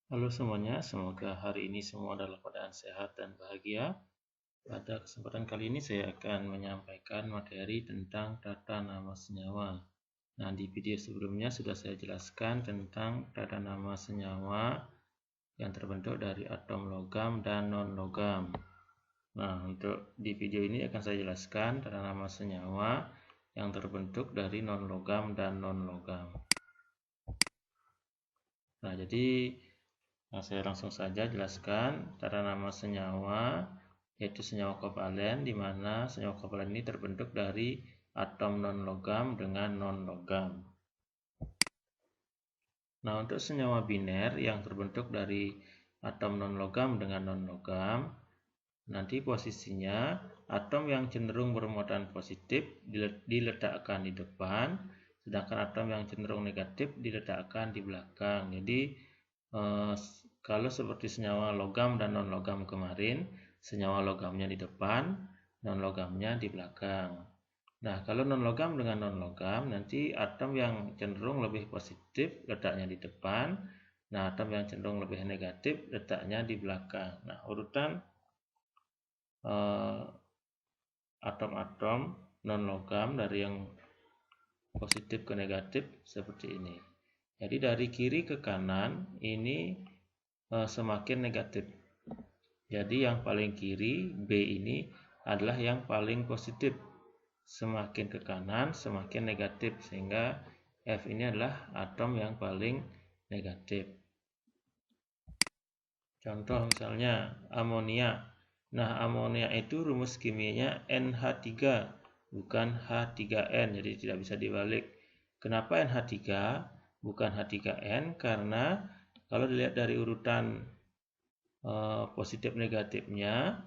Halo semuanya, semoga hari ini semua dalam keadaan sehat dan bahagia. Pada kesempatan kali ini saya akan menyampaikan materi tentang tata nama senyawa. Nah, di video sebelumnya sudah saya jelaskan tentang tata nama senyawa yang terbentuk dari atom logam dan non-logam. Nah, untuk di video ini akan saya jelaskan tata nama senyawa yang terbentuk dari non-logam dan non-logam. Nah, jadi saya langsung saja jelaskan tata nama senyawa, yaitu senyawa kovalen, di mana senyawa kovalen ini terbentuk dari atom non-logam dengan non-logam. Nah, untuk senyawa biner yang terbentuk dari atom non-logam dengan non-logam, nanti posisinya atom yang cenderung bermuatan positif diletakkan di depan, sedangkan atom yang cenderung negatif diletakkan di belakang. Jadi kalau seperti senyawa logam dan non-logam kemarin, senyawa logamnya di depan, non-logamnya di belakang. Nah, kalau non-logam dengan non-logam, nanti atom yang cenderung lebih positif letaknya di depan, nah atom yang cenderung lebih negatif letaknya di belakang. Nah, urutan atom-atom non-logam dari yang positif ke negatif seperti ini. Jadi dari kiri ke kanan ini semakin negatif. Jadi yang paling kiri B ini adalah yang paling positif. Semakin ke kanan semakin negatif, sehingga F ini adalah atom yang paling negatif. Contoh misalnya amonia. Nah, amonia itu rumus kimianya NH3 bukan H3N, jadi tidak bisa dibalik. Kenapa NH3 bukan H3N? Karena kalau dilihat dari urutan positif negatifnya,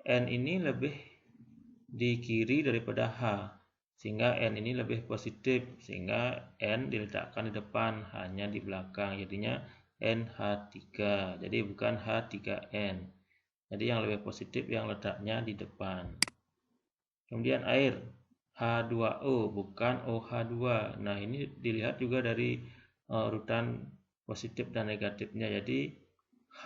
N ini lebih di kiri daripada H, sehingga N ini lebih positif, sehingga N diletakkan di depan, hanya di belakang, jadinya NH3, jadi bukan H3N. Jadi yang lebih positif yang letaknya di depan. Kemudian air H2O bukan OH2. Nah, ini dilihat juga dari urutan positif dan negatifnya. Jadi H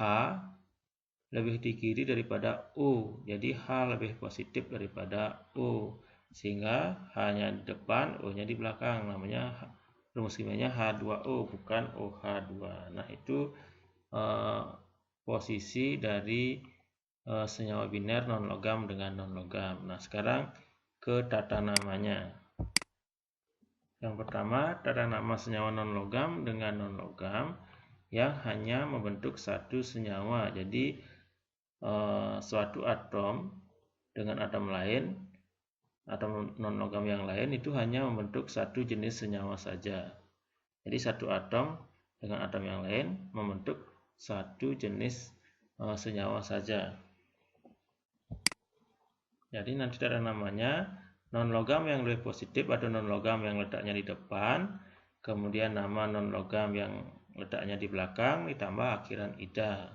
lebih di kiri daripada O, jadi H lebih positif daripada O, sehingga H-nya di depan, O-nya di belakang. Namanya rumus kimianya H2O bukan OH2. Nah, itu posisi dari senyawa biner non-logam dengan non-logam. Nah, sekarang ke tata namanya. Yang pertama, tata nama senyawa non-logam dengan non-logam yang hanya membentuk satu senyawa. Jadi suatu atom dengan atom lain, atom non-logam yang lain itu hanya membentuk satu jenis senyawa saja. Jadi satu atom dengan atom yang lain membentuk satu jenis senyawa saja. Jadi nanti tata namanya non-logam yang lebih positif atau non-logam yang letaknya di depan, kemudian nama non-logam yang letaknya di belakang ditambah akhiran ida.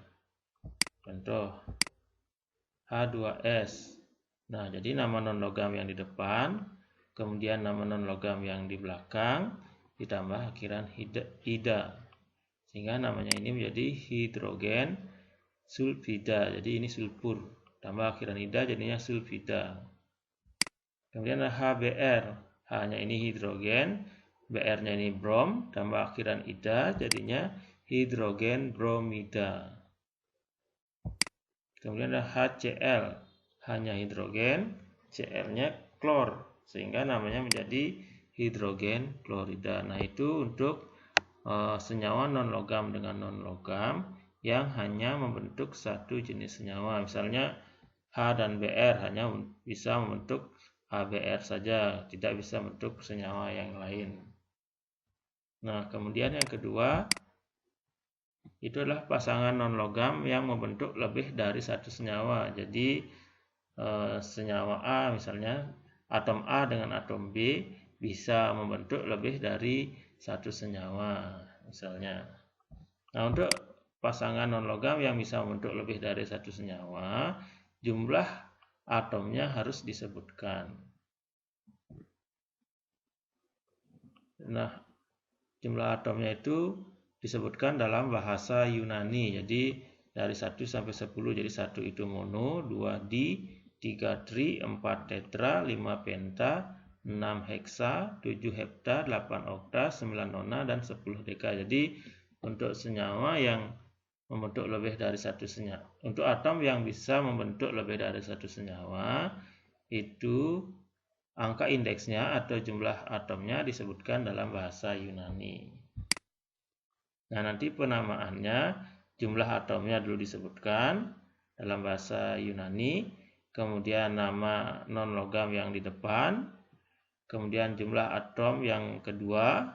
Contoh H2S. Nah, jadi nama non-logam yang di depan, kemudian nama non-logam yang di belakang, ditambah akhiran ida. Sehingga namanya ini menjadi hidrogen sulfida. Jadi ini sulfur. Tambah akhiran ida jadinya sulfida. Kemudian ada HBr. H-nya ini hidrogen, Br-nya ini brom, tambah akhiran ida jadinya hidrogen bromida. Kemudian ada HCl, hanya hidrogen, Cl-nya klor, sehingga namanya menjadi hidrogen klorida. Nah, itu untuk senyawa non-logam dengan non-logam yang hanya membentuk satu jenis senyawa. Misalnya H dan Br hanya bisa membentuk HBr saja, tidak bisa membentuk senyawa yang lain. Nah, kemudian yang kedua, itu adalah pasangan non-logam yang membentuk lebih dari satu senyawa. Jadi senyawa A misalnya, atom A dengan atom B bisa membentuk lebih dari satu senyawa misalnya. Nah, untuk pasangan non-logam yang bisa membentuk lebih dari satu senyawa, jumlah atomnya harus disebutkan. Nah, jumlah atomnya itu disebutkan dalam bahasa Yunani. Jadi dari 1 sampai 10, jadi 1 itu mono, 2 di, 3 tri, 4 tetra, 5 penta, 6 heksa, 7 hepta, 8 okta, 9 nona, dan 10 deka. Jadi untuk senyawa yang membentuk lebih dari satu senyawa, untuk atom yang bisa membentuk lebih dari satu senyawa, itu angka indeksnya atau jumlah atomnya disebutkan dalam bahasa Yunani. Nah, nanti penamaannya, jumlah atomnya dulu disebutkan dalam bahasa Yunani, kemudian nama non-logam yang di depan, kemudian jumlah atom yang kedua,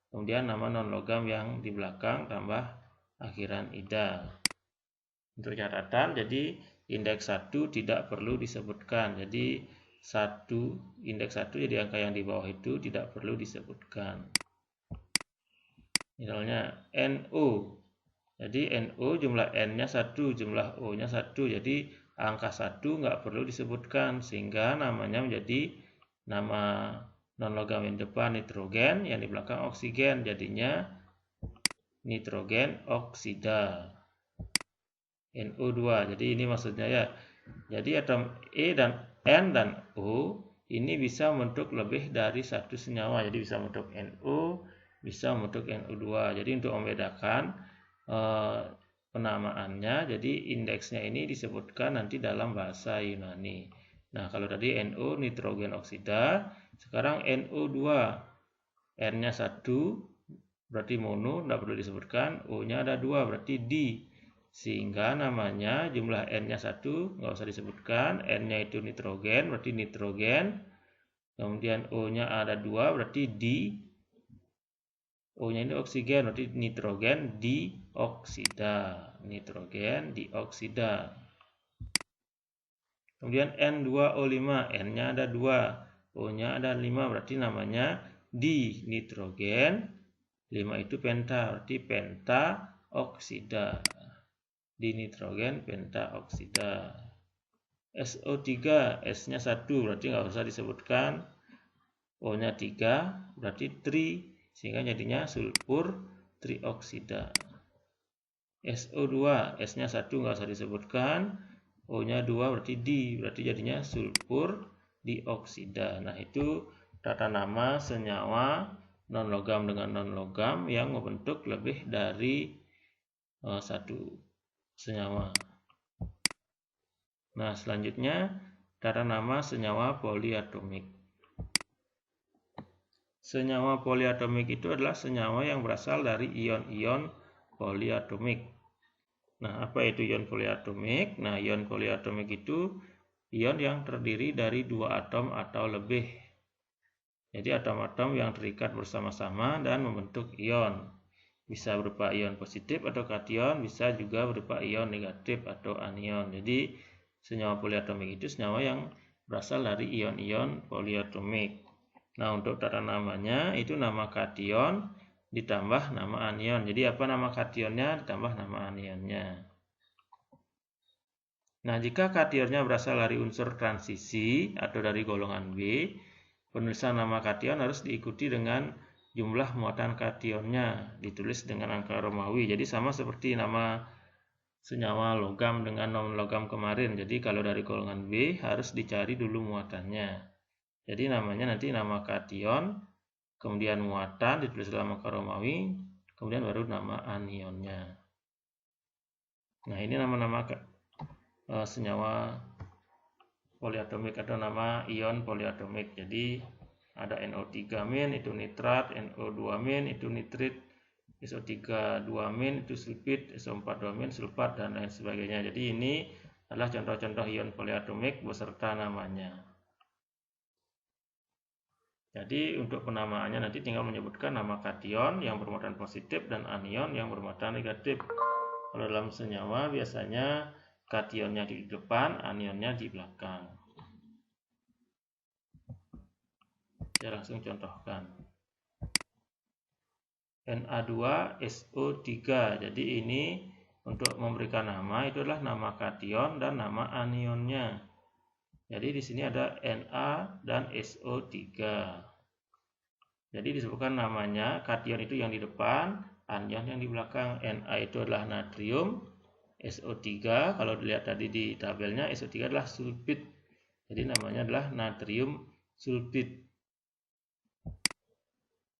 kemudian nama non-logam yang di belakang tambah akhiran ida. Untuk catatan, jadi indeks 1 tidak perlu disebutkan. Jadi indeks 1, jadi angka yang di bawah itu tidak perlu disebutkan. Misalnya NO. Jadi NO jumlah N-nya 1, jumlah O-nya 1. Jadi angka 1 nggak perlu disebutkan, sehingga namanya menjadi nama non-logam yang depan nitrogen, yang di belakang oksigen. Jadinya nitrogen oksida. NO2. Jadi ini maksudnya ya. Jadi atom E dan N dan O ini bisa membentuk lebih dari satu senyawa. Jadi bisa membentuk NO, bisa membentuk NO2. Jadi untuk membedakan penamaannya, jadi indeksnya ini disebutkan nanti dalam bahasa Yunani. Nah, kalau tadi NO nitrogen oksida, sekarang NO2 N-nya 1 berarti mono, tidak perlu disebutkan, O-nya ada 2 berarti di, sehingga namanya jumlah N-nya 1 nggak usah disebutkan, N-nya itu nitrogen berarti nitrogen, kemudian O-nya ada 2 berarti di, O-nya ini oksigen berarti nitrogen dioksida, nitrogen dioksida. Kemudian N2O5, N-nya ada 2, O-nya ada 5 berarti namanya di nitrogen, 5 itu penta berarti pentaoksida, di nitrogen pentaoksida. SO3, S-nya 1 berarti nggak usah disebutkan, O-nya 3 berarti tri, sehingga jadinya sulfur trioksida. SO2, S-nya 1 nggak usah disebutkan, O-nya 2 berarti di, berarti jadinya sulfur dioksida. Nah, itu tata nama senyawa non-logam dengan non-logam yang membentuk lebih dari satu senyawa. Nah, selanjutnya tata nama senyawa poliatomik. Senyawa poliatomik itu adalah senyawa yang berasal dari ion-ion poliatomik. Nah, apa itu ion poliatomik? Nah, ion poliatomik itu ion yang terdiri dari 2 atom atau lebih. Jadi atom-atom yang terikat bersama-sama dan membentuk ion. Bisa berupa ion positif atau kation, bisa juga berupa ion negatif atau anion. Jadi senyawa poliatomik itu senyawa yang berasal dari ion-ion poliatomik. Nah, untuk tata namanya itu nama kation ditambah nama anion. Jadi apa nama kationnya ditambah nama anionnya. Nah, jika kationnya berasal dari unsur transisi atau dari golongan B, penulisan nama kation harus diikuti dengan jumlah muatan kationnya, ditulis dengan angka Romawi. Jadi sama seperti nama senyawa logam dengan non-logam kemarin. Jadi kalau dari golongan B harus dicari dulu muatannya. Jadi namanya nanti nama kation, kemudian muatan ditulis dalam angka Romawi, kemudian baru nama anionnya. Nah, ini nama-nama senyawa poliatomik atau nama ion poliatomik. Jadi ada NO3- itu nitrat, NO2- itu nitrit, SO3-2- itu sulfit, SO4-2- sulfat, dan lain sebagainya. Jadi ini adalah contoh-contoh ion poliatomik beserta namanya. Jadi untuk penamaannya nanti tinggal menyebutkan nama kation yang bermuatan positif dan anion yang bermuatan negatif. Kalau dalam senyawa biasanya kationnya di depan, anionnya di belakang. Saya langsung contohkan. Na2SO3. Jadi ini untuk memberikan nama itu adalah nama kation dan nama anionnya. Jadi di sini ada Na dan SO3. Jadi disebutkan namanya, kation itu yang di depan, anion yang di belakang. Na itu adalah natrium, SO3 kalau dilihat tadi di tabelnya SO3 adalah sulfit. Jadi namanya adalah natrium sulfit.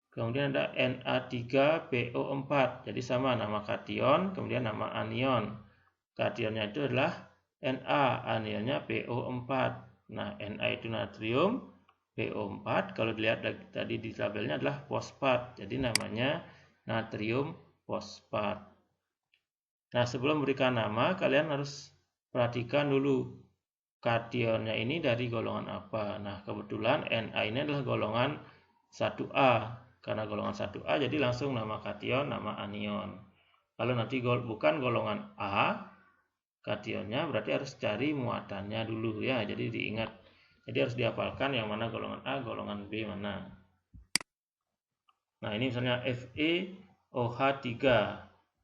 Kemudian ada Na3PO4. Jadi sama nama kation, kemudian nama anion. Kationnya itu adalah Na, anionnya PO4. Nah, Na itu natrium, PO4 kalau dilihat tadi di tabelnya adalah fosfat. Jadi namanya natrium fosfat. Nah, sebelum memberikan nama, kalian harus perhatikan dulu kationnya ini dari golongan apa. Nah, kebetulan Na ini adalah golongan 1A. Karena golongan 1A jadi langsung nama kation, nama anion. Kalau nanti bukan golongan A, kationnya berarti harus cari muatannya dulu ya. Jadi diingat. Jadi harus dihafalkan yang mana golongan A, golongan B mana. Nah, ini misalnya FeOH3.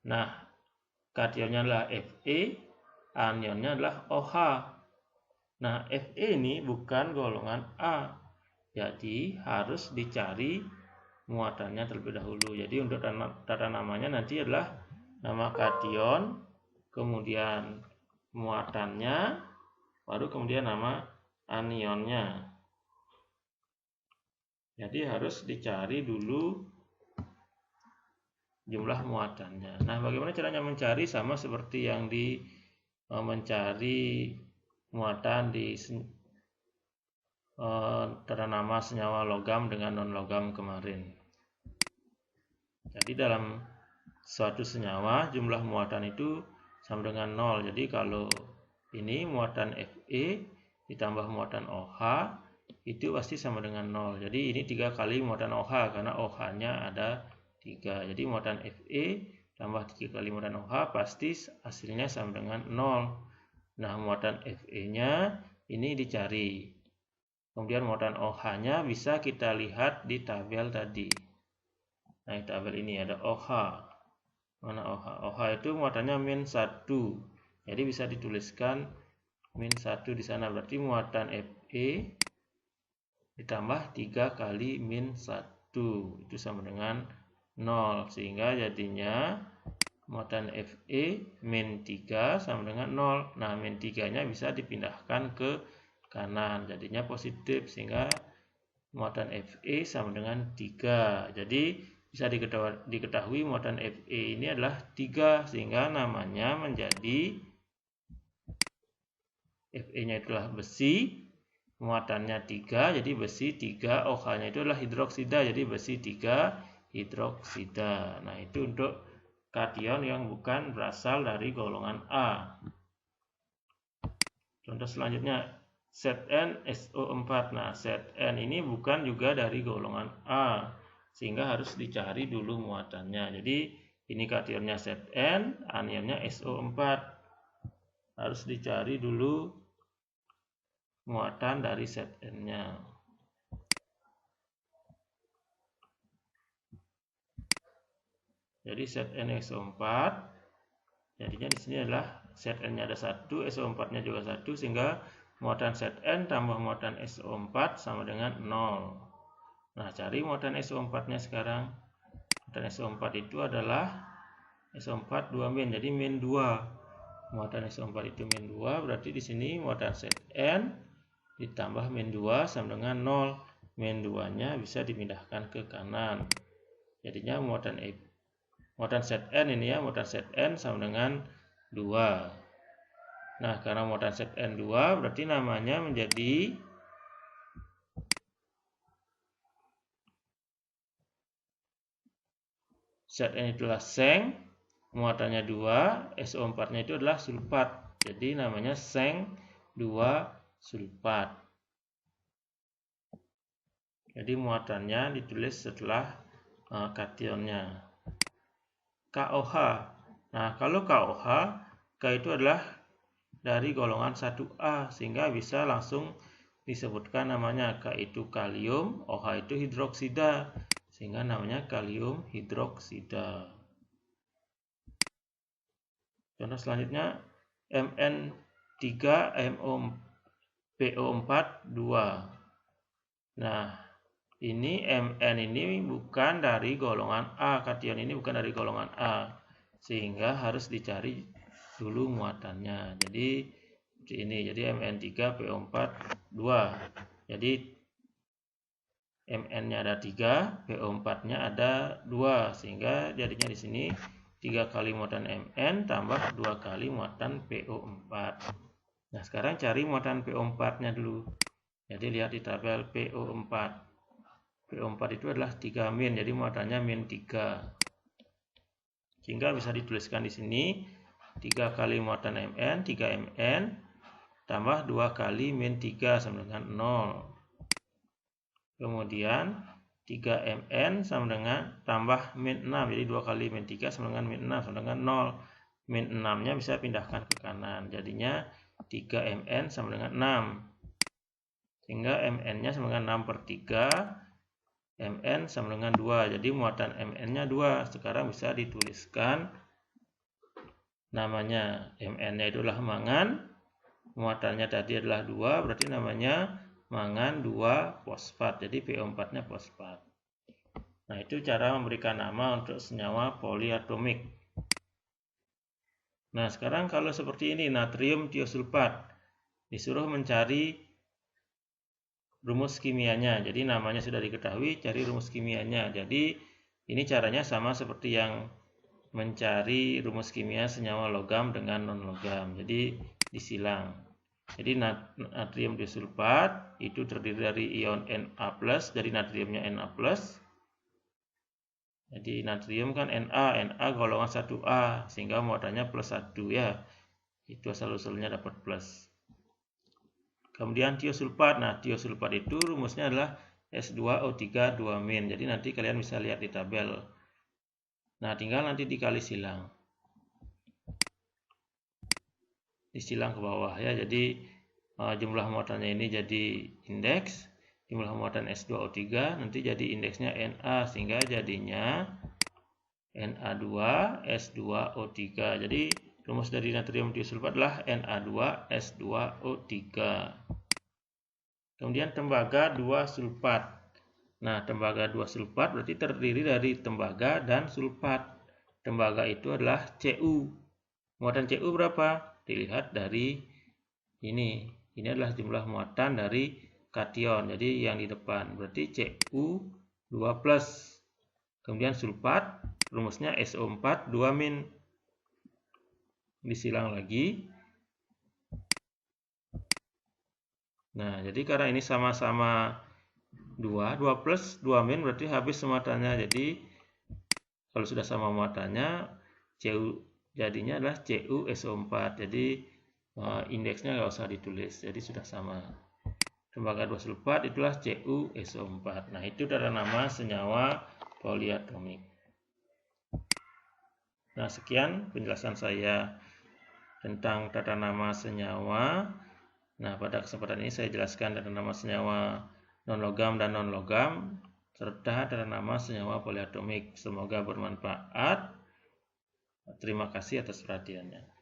Nah, kationnya adalah Fe, anionnya adalah OH. Nah, Fe ini bukan golongan A. Jadi harus dicari muatannya terlebih dahulu. Jadi untuk tata namanya nanti adalah nama kation, kemudian muatannya, baru kemudian nama anionnya. Jadi harus dicari dulu jumlah muatannya. Nah, bagaimana caranya mencari? Sama seperti yang di mencari muatan di tata nama senyawa logam dengan non logam kemarin. Jadi dalam suatu senyawa jumlah muatan itu sama dengan 0. Jadi kalau ini muatan Fe ditambah muatan OH itu pasti sama dengan 0. Jadi ini 3 kali muatan OH karena OH-nya ada 3. Jadi muatan Fe tambah 3 kali muatan OH pasti hasilnya sama dengan 0. Nah, muatan Fe-nya ini dicari. Kemudian muatan OH-nya bisa kita lihat di tabel tadi. Nah, di tabel ini ada OH. Mana OH? OH itu muatannya -1. Jadi bisa dituliskan -1 di sana. Berarti muatan Fe ditambah 3 kali -1. Itu sama dengan 0. Sehingga jadinya muatan Fe -3 sama dengan 0. Nah, -3-nya bisa dipindahkan ke kanan. Jadinya positif. Sehingga muatan Fe sama dengan 3. Jadi bisa diketahui muatan Fe ini adalah 3. Sehingga namanya menjadi Fe-nya itulah besi. Muatannya 3. Jadi besi 3. OH-nya itu adalah hidroksida. Jadi besi 3 hidroksida. Nah, itu untuk kation yang bukan berasal dari golongan A. Contoh selanjutnya ZnSO4. Nah, Zn ini bukan juga dari golongan A, sehingga harus dicari dulu muatannya. Jadi ini kationnya Zn, anionnya SO4. Harus dicari dulu muatan dari Zn-nya. Jadi ZnSO4. Jadinya di sini adalah Zn-nya ada 1, SO4-nya juga 1, sehingga muatan Zn tambah muatan SO4 sama dengan 0. Nah, cari muatan SO4-nya sekarang. Muatan SO4 itu adalah SO4 2-, jadi -2. Muatan SO4 itu -2, berarti di sini muatan Zn ditambah -2 sama dengan 0. -2-nya bisa dipindahkan ke kanan. Jadinya muatan Zn ini ya, muatan Zn sama dengan 2. Nah, karena muatan Zn 2 berarti namanya menjadi Zn itulah seng, muatannya 2, SO4-nya itu adalah sulfat. Jadi namanya seng 2 sulfat. Jadi muatannya ditulis setelah kationnya. KOH. Nah, kalau KOH, K itu adalah dari golongan 1A, sehingga bisa langsung disebutkan namanya. K itu kalium, OH itu hidroksida, sehingga namanya kalium hidroksida. Contoh selanjutnya Mn3MoPO4 2. Nah, ini Mn ini bukan dari golongan A, kation ini bukan dari golongan A, sehingga harus dicari dulu muatannya. Jadi ini, jadi Mn3 PO4 2. Jadi Mn-nya ada 3, PO4-nya ada 2, sehingga jadinya di sini 3 kali muatan Mn tambah 2 kali muatan PO4. Nah, sekarang cari muatan PO4-nya dulu. Jadi lihat di tabel PO4. PO4 itu adalah 3 min, jadi muatannya min 3. Sehingga bisa dituliskan di sini 3 kali muatan Mn, 3 Mn tambah 2 kali min 3 sama dengan 0. Kemudian 3 Mn sama dengan tambah min 6, jadi 2 kali min 3 sama dengan min 6 sama dengan 0. Min 6-nya bisa pindahkan ke kanan, jadinya 3 Mn sama dengan 6. Sehingga Mn-nya sama dengan 6 per 3, Mn sama dengan 2. Jadi muatan Mn-nya 2. Sekarang bisa dituliskan namanya. Mn-nya itu adalah mangan, muatannya tadi adalah 2, berarti namanya mangan 2 fosfat. Jadi PO4-nya fosfat. Nah, itu cara memberikan nama untuk senyawa poliatomik. Nah, sekarang kalau seperti ini, natrium tiosulfat, disuruh mencari rumus kimianya. Jadi namanya sudah diketahui, cari rumus kimianya. Jadi ini caranya sama seperti yang mencari rumus kimia senyawa logam dengan non-logam. Jadi disilang. Jadi natrium disulfat itu terdiri dari ion Na+, dari natriumnya Na+. Jadi natrium kan Na golongan 1A, sehingga muatannya +1 ya. Itu asal-usulnya dapat plus. Kemudian tiosulfat. Nah, tiosulfat itu rumusnya adalah S2O3 2-. Jadi nanti kalian bisa lihat di tabel. Nah, tinggal nanti dikali silang. Disilang ke bawah ya. Jadi jumlah muatannya ini jadi indeks, jumlah muatan S2O3 nanti jadi indeksnya Na, sehingga jadinya Na2S2O3. Jadi rumus dari natrium tiosulfat adalah Na2S2O3. Kemudian tembaga 2 sulfat. Nah, tembaga 2 sulfat berarti terdiri dari tembaga dan sulfat. Tembaga itu adalah Cu. Muatan Cu berapa? Dilihat dari ini. Ini adalah jumlah muatan dari kation. Jadi yang di depan berarti Cu2+. Kemudian sulfat rumusnya SO4 2-. Disilang lagi. Nah, jadi karena ini sama-sama 2 plus 2- berarti habis muatannya. Jadi kalau sudah sama muatannya, Cu jadinya adalah CuSO4. Jadi indeksnya nggak usah ditulis, jadi sudah sama. Tembaga 2 sulfat itulah CuSO4. Nah, itu tanda nama senyawa poliatomik. Nah, sekian penjelasan saya tentang tata nama senyawa. Nah, pada kesempatan ini saya jelaskan tata nama senyawa non-logam dan non-logam serta tata nama senyawa poliatomik. Semoga bermanfaat. Terima kasih atas perhatiannya.